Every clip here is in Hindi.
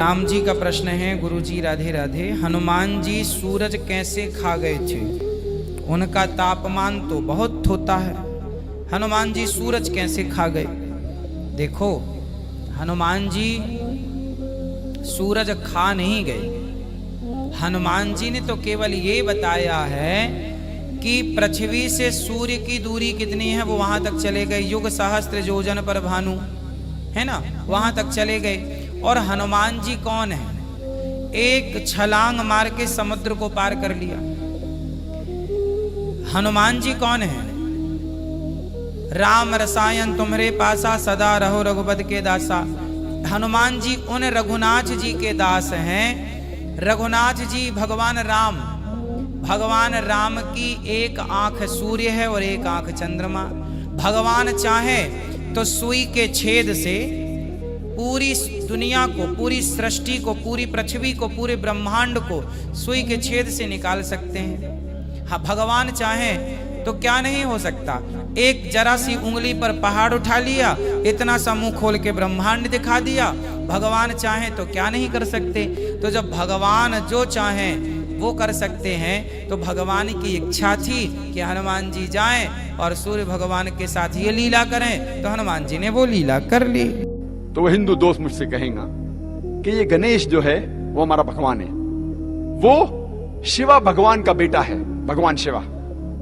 राम जी का प्रश्न है, गुरु जी राधे राधे। हनुमान जी सूरज कैसे खा गए थे? उनका तापमान तो बहुत होता है, हनुमान जी सूरज कैसे खा गए? देखो, हनुमान जी सूरज खा नहीं गए। हनुमान जी ने तो केवल ये बताया है कि पृथ्वी से सूर्य की दूरी कितनी है, वो वहां तक चले गए। युग सहस्त्र योजन पर भानु, है ना, वहां तक चले गए। और हनुमान जी कौन है? एक छलांग मार के समुद्र को पार कर लिया। हनुमान जी कौन है? राम रसायन तुम्हारे पासा, सदा रहो रघुपति के दासा। हनुमान जी उन रघुनाथ जी के दास हैं। रघुनाथ जी भगवान राम, भगवान राम की एक आंख सूर्य है और एक आंख चंद्रमा। भगवान चाहे तो सुई के छेद से पूरी दुनिया को, पूरी सृष्टि को, पूरी पृथ्वी को, पूरे ब्रह्मांड को सुई के छेद से निकाल सकते हैं। हाँ, भगवान चाहे तो क्या नहीं हो सकता। एक जरा सी उंगली पर पहाड़ उठा लिया, इतना सा मुंह खोल के ब्रह्मांड दिखा दिया। भगवान चाहे तो क्या नहीं कर सकते। तो जब भगवान जो चाहे वो कर सकते हैं, तो भगवान की इच्छा थी कि हनुमान जी जाएं और सूर्य भगवान के साथ ये लीला करें, तो हनुमान जी ने वो लीला कर ली। तो वो हिंदू दोस्त मुझसे कहेगा कि ये गणेश जो है वो हमारा भगवान है, वो शिवा भगवान का बेटा है, भगवान शिवा।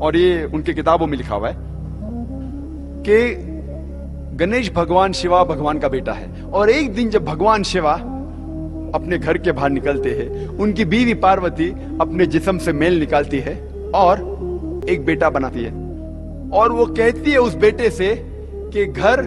और ये उनकी किताबों में लिखा हुआ है कि गणेश भगवान शिवा भगवान का बेटा है। और एक दिन जब भगवान शिवा अपने घर के बाहर निकलते हैं, उनकी बीवी पार्वती अपने जिस्म से मेल निकालती है और एक बेटा बनाती है। और वो कहती है उस बेटे से कि घर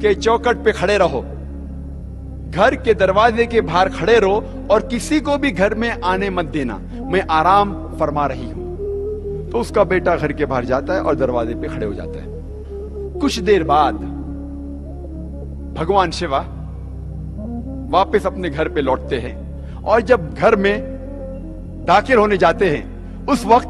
के चौखट पे खड़े रहो, घर के दरवाजे के बाहर खड़े रहो और किसी को भी घर में आने मत देना, मैं आराम फरमा रही हूं। तो उसका बेटा घर के बाहर जाता है और दरवाजे पे खड़े हो जाता है। कुछ देर बाद भगवान शिवा वापस अपने घर पे लौटते हैं और जब घर में दाखिल होने जाते हैं, उस वक्त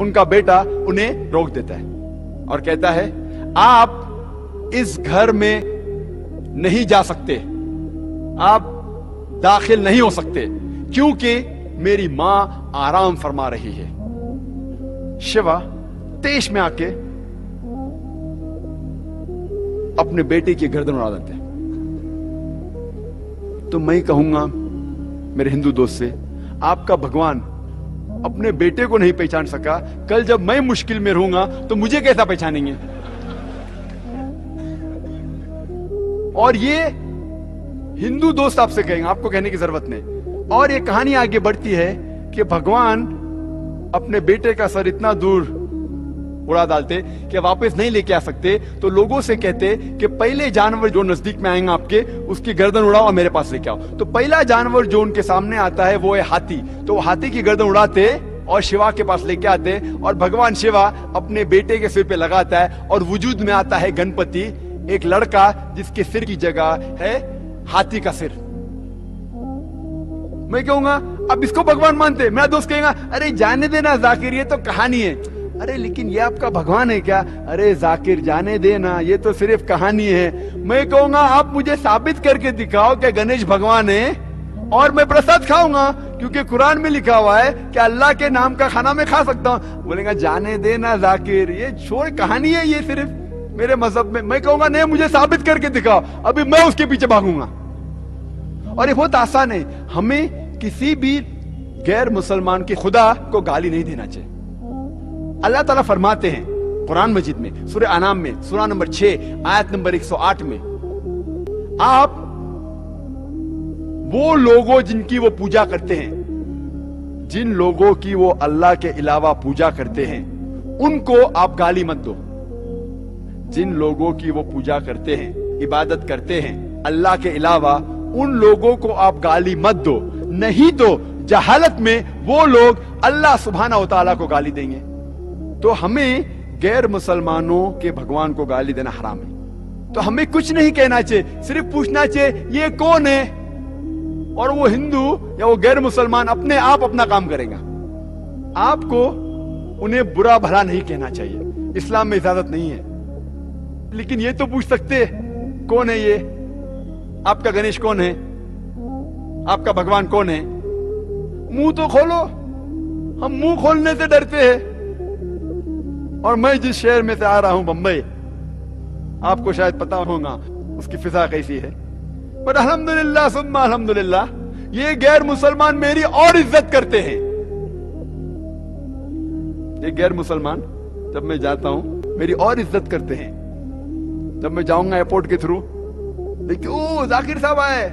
उनका बेटा उन्हें रोक देता है और कहता है, आप इस घर में नहीं जा सकते, आप दाखिल नहीं हो सकते, क्योंकि मेरी मां आराम फरमा रही है। शिवा तेज में आके अपने बेटे की गर्दन उड़ा देते हैं। तो मैं कहूंगा मेरे हिंदू दोस्त से, आपका भगवान अपने बेटे को नहीं पहचान सका, कल जब मैं मुश्किल में रहूंगा तो मुझे कैसा पहचानेंगे? और ये हिंदू दोस्त आपसे कहेंगे, आपको कहने की जरूरत नहीं। और ये कहानी आगे बढ़ती है कि भगवान अपने बेटे का सर इतना दूर उड़ा डालते कि वापस नहीं लेके आ सकते, तो लोगों से कहते कि पहले जानवर जो नजदीक में आएंगे आपके, उसकी गर्दन उड़ाओ और मेरे पास लेके आओ। तो पहला जानवर जो उनके सामने आता है वो है हाथी। तो वो हाथी की गर्दन उड़ाते और शिवा के पास लेके आते और भगवान शिवा अपने बेटे के सिर पे लगाता है और वजूद में आता है गणपति, एक लड़का जिसके सिर की जगह है हाथी का सिर। मैं कहूंगा अब इसको भगवान मानते? मेरा दोस्त कहेगा, अरे जाने देना जाकिर, ये तो कहानी है। अरे लेकिन ये आपका भगवान है क्या? अरे जाकिर जाने देना, ये तो सिर्फ कहानी है। मैं कहूंगा आप मुझे साबित करके दिखाओ कि गणेश भगवान है और मैं प्रसाद खाऊंगा, क्योंकि कुरान में लिखा हुआ है कि अल्लाह के नाम का खाना मैं खा सकता हूं। बोलेगा जाने देना जाकिर, ये छोड़, कहानी है ये सिर्फ मेरे मजहब में। मैं कहूंगा नहीं, मुझे साबित करके दिखाओ, अभी मैं उसके पीछे भागूंगा। और ये बहुत आसान है, हमें किसी भी गैर मुसलमान के खुदा को गाली नहीं देना चाहिए। अल्लाह ताला फरमाते हैं कुरान मजीद में, सूरह अनाम में, सूरह नंबर 6 आयत नंबर 108 में, आप वो लोगों जिनकी वो पूजा करते हैं, जिन लोगों की वो अल्लाह के अलावा पूजा करते हैं, उनको आप गाली मत दो। जिन लोगों की वो पूजा करते हैं, इबादत करते हैं अल्लाह के अलावा, उन लोगों को आप गाली मत दो, नहीं तो जहालत में वो लोग अल्लाह सुब्हानहू व तआला को गाली देंगे। तो हमें गैर मुसलमानों के भगवान को गाली देना हराम है। तो हमें कुछ नहीं कहना चाहिए, सिर्फ पूछना चाहिए ये कौन है, और वो हिंदू या वो गैर मुसलमान अपने आप अपना काम करेगा। आपको उन्हें बुरा भला नहीं कहना चाहिए, इस्लाम में इजाजत नहीं है। लेकिन ये तो पूछ सकते कौन है ये, आपका गणेश कौन है? आपका भगवान कौन है? मुंह तो खोलो। हम मुंह खोलने से डरते हैं। और मैं जिस शहर में से आ रहा हूं, बंबई, आपको शायद पता होगा उसकी फिजा कैसी है। पर अल्हम्दुलिल्लाह सुम्मा अल्हम्दुलिल्लाह, ये गैर मुसलमान मेरी और इज्जत करते हैं। ये गैर मुसलमान जब मैं जाता हूं मेरी और इज्जत करते हैं। जब मैं जाऊंगा एयरपोर्ट के थ्रू, देखिए ओ जाकिर साहब आए,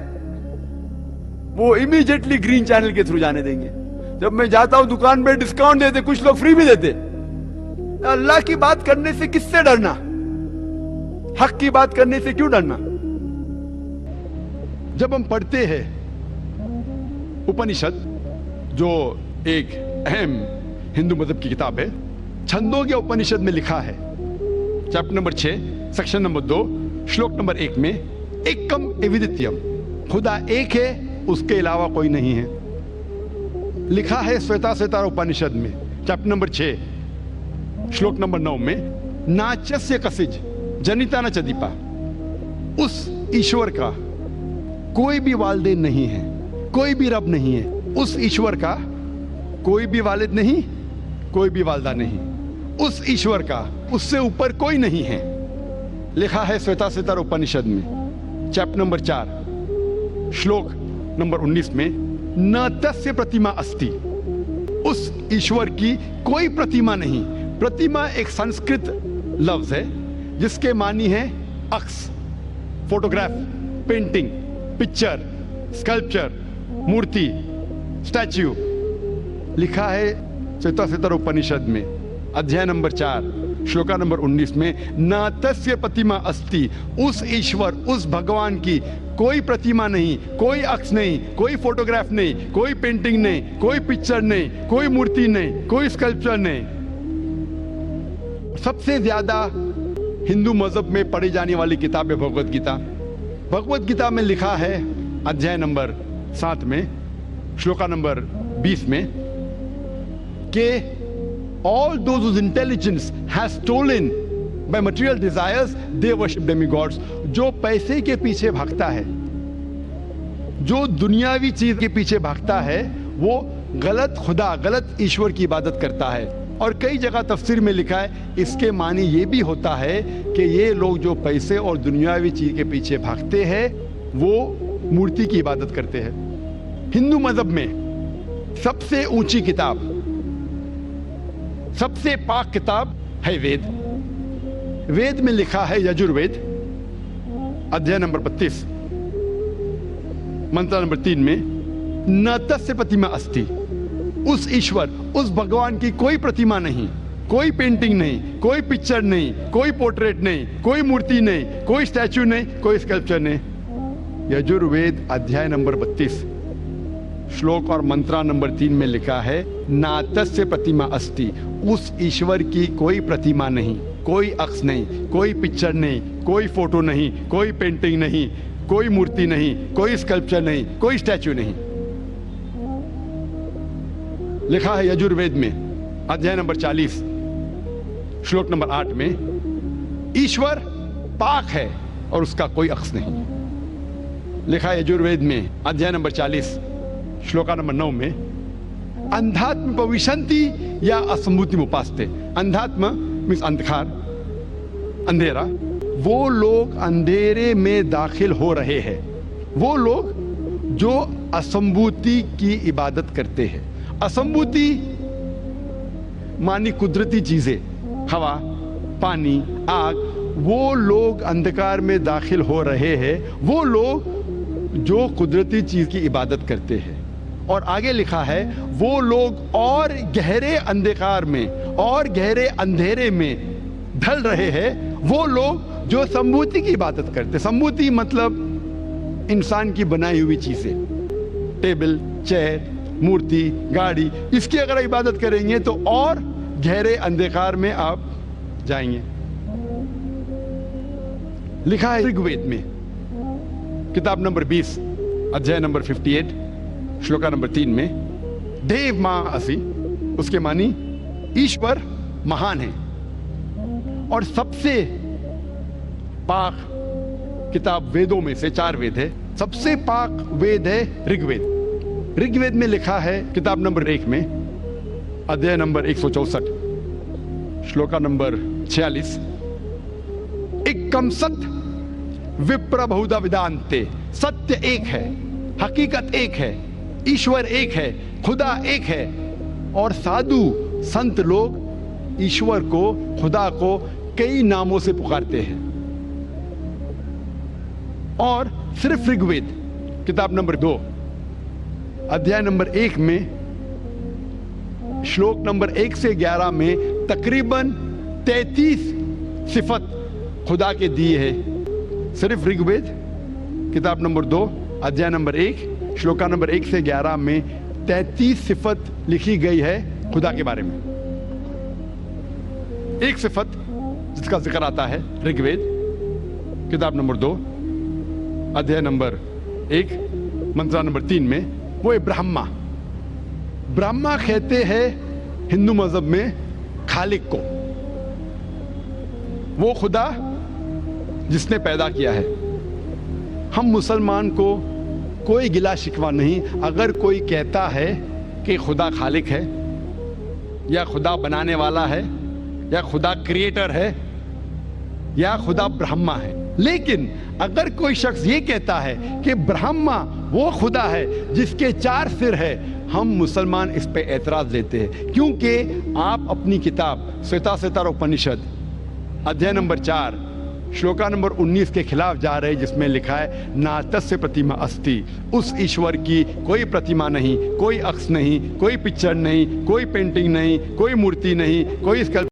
वो इमीडिएटली ग्रीन चैनल के थ्रू जाने देंगे। जब मैं जाता हूं दुकान पे डिस्काउंट देते, कुछ लोग फ्री भी देते। अल्लाह की बात करने से किससे डरना? हक की बात करने से क्यों डरना? जब हम पढ़ते हैं उपनिषद, जो एक अहम हिंदू मजहब की किताब है, छंदोग्य उपनिषद में लिखा है, चैप्टर नंबर 6 सेक्शन नंबर 2 श्लोक नंबर 1 में, एकम एविदित्यम, खुदा एक है, उसके अलावा कोई नहीं है। लिखा है श्वेताश्वेतार उपनिषद में चैप्टर नंबर 6 श्लोक नंबर 9 में, नाचस्य कसिज जनिता न चदीपा, उस ईश्वर का कोई भी वालिदैन नहीं है, कोई भी रब नहीं है। उस ईश्वर का कोई भी वालिद नहीं, कोई भी वालदा नहीं। उस ईश्वर का उससे ऊपर कोई नहीं है। लिखा है श्वेताश्वेतार उपनिषद में चैप्टर नंबर 4 श्लोक नंबर 19 में, न तस्य प्रतिमा अस्ति, उस ईश्वर की कोई प्रतिमा नहीं। प्रतिमा एक संस्कृत लफ्ज है जिसके मानी है अक्स, फोटोग्राफ, पेंटिंग, पिक्चर, स्कल्पचर, मूर्ति, स्टैच्यू। लिखा है श्वेताश्वेतार उपनिषद में अध्याय नंबर 4 श्लोका नंबर 19 में, न तस्य प्रतिमा अस्ति, उस ईश्वर, उस भगवान की कोई प्रतिमा नहीं, कोई अक्स नहीं, कोई फोटोग्राफ नहीं, कोई पेंटिंग नहीं, कोई पिक्चर नहीं, कोई मूर्ति नहीं, कोई स्कल्पचर नहीं। सबसे ज्यादा हिंदू मजहब में पढ़ी जाने वाली किताब है भगवत गीता। भगवत गीता में लिखा है अध्याय नंबर 7 में श्लोका नंबर 20 में कि all those whose intelligence has stolen by material desires, they worship demigods। जो पैसे के पीछे भागता है, जो दुनियावी चीज के पीछे भागता है, वो गलत खुदा, गलत ईश्वर की इबादत करता है। और कई जगह तफसीर में लिखा है, इसके मानी ये भी होता है कि ये लोग जो पैसे और दुनियावी चीज के पीछे भागते हैं, वो मूर्ति की इबादत करते हैं। हिंदू मजहब में सबसे ऊंची किताब, सबसे पाक किताब है वेद। वेद में लिखा है यजुर्वेद अध्याय नंबर 32 मंत्र नंबर 3 में, न तस्य प्रतिमा अस्ति, उस ईश्वर, उस भगवान की कोई प्रतिमा नहीं, कोई पेंटिंग नहीं, कोई पिक्चर नहीं, कोई पोर्ट्रेट नहीं, कोई मूर्ति नहीं, कोई स्टैच्यू नहीं, कोई स्कल्पचर नहीं। यजुर्वेद अध्याय नंबर 32 श्लोक और मंत्रा नंबर 3 में लिखा है, ना तस्य प्रतिमा अस्ति, उस ईश्वर की कोई प्रतिमा नहीं, कोई अक्स नहीं, कोई पिक्चर नहीं, कोई फोटो नहीं, कोई पेंटिंग नहीं, कोई मूर्ति नहीं, कोई स्कल्पचर नहीं, कोई स्टैच्यू नहीं। लिखा है यजुर्वेद में अध्याय नंबर 40 श्लोक नंबर 8 में, ईश्वर पाक है और उसका कोई अक्स नहीं। लिखा है यजुर्वेद में अध्याय नंबर 40 श्लोका नंबर 9 में, अंधात्म पविशंति या असंभूति उपासते। अंधात्म मीन्स अंधकार, अंधेरा। वो लोग अंधेरे में दाखिल हो रहे हैं, वो लोग जो असंभूति की इबादत करते हैं। असंभूति मानी कुदरती चीजें, हवा, पानी, आग। वो लोग अंधकार में दाखिल हो रहे हैं, वो लोग जो कुदरती चीज की इबादत करते हैं। और आगे लिखा है, वो लोग और गहरे अंधकार में और गहरे अंधेरे में ढल रहे हैं, वो लोग जो संभूति की इबादत करते। संभूति मतलब इंसान की बनाई हुई चीजें, टेबल, चेयर, मूर्ति, गाड़ी, इसकी अगर इबादत करेंगे तो और गहरे अंधकार में आप जाएंगे। लिखा है ऋग्वेद में किताब नंबर 20 अध्याय नंबर 58 श्लोका नंबर 3 में, देव मां असि, उसके मानी ईश्वर महान है। और सबसे पाक किताब वेदों में से 4 वेद है, सबसे पाक वेद है ऋग्वेद। ऋग्वेद में लिखा है किताब नंबर 1 में, अध्याय नंबर 164, श्लोका नंबर 46, एकम सत विप्र बहुधा विदान्ते। सत्य एक है, हकीकत एक है, ईश्वर एक है, खुदा एक है। और साधु संत लोग ईश्वर को, खुदा को कई नामों से पुकारते हैं। और सिर्फ ऋग्वेद किताब नंबर 2 अध्याय नंबर 1 में श्लोक नंबर 1 से 11 में तकरीबन 33 सिफत खुदा के दिए हैं। सिर्फ ऋग्वेद किताब नंबर 2 अध्याय नंबर 1 श्लोका नंबर 1 से 11 में 33 सिफत लिखी गई है खुदा के बारे में। एक सिफत जिसका जिक्र आता है ऋग्वेद किताब नंबर 2 अध्याय नंबर 1 मंत्रा नंबर 3 में, वो है ब्रह्मा। ब्रह्मा कहते हैं हिंदू मजहब में खालिक को, वो खुदा जिसने पैदा किया है। हम मुसलमान को कोई गिला शिकवा नहीं अगर कोई कहता है कि खुदा खालिक है, या खुदा बनाने वाला है, या खुदा क्रिएटर है, या खुदा ब्रह्मा है। लेकिन अगर कोई शख्स ये कहता है कि ब्रह्मा वो खुदा है जिसके 4 सिर है, हम मुसलमान इस पे एतराज देते हैं, क्योंकि आप अपनी किताब श्वेताश्वेतर उपनिषद अध्याय नंबर 4 श्लोका नंबर 19 के खिलाफ जा रहे हैं, जिसमें लिखा है ना तस्य प्रतिमा अस्ति। उस ईश्वर की कोई प्रतिमा नहीं, कोई अक्ष नहीं, कोई पिक्चर नहीं, कोई पेंटिंग नहीं, कोई मूर्ति नहीं, कोई स्कल्प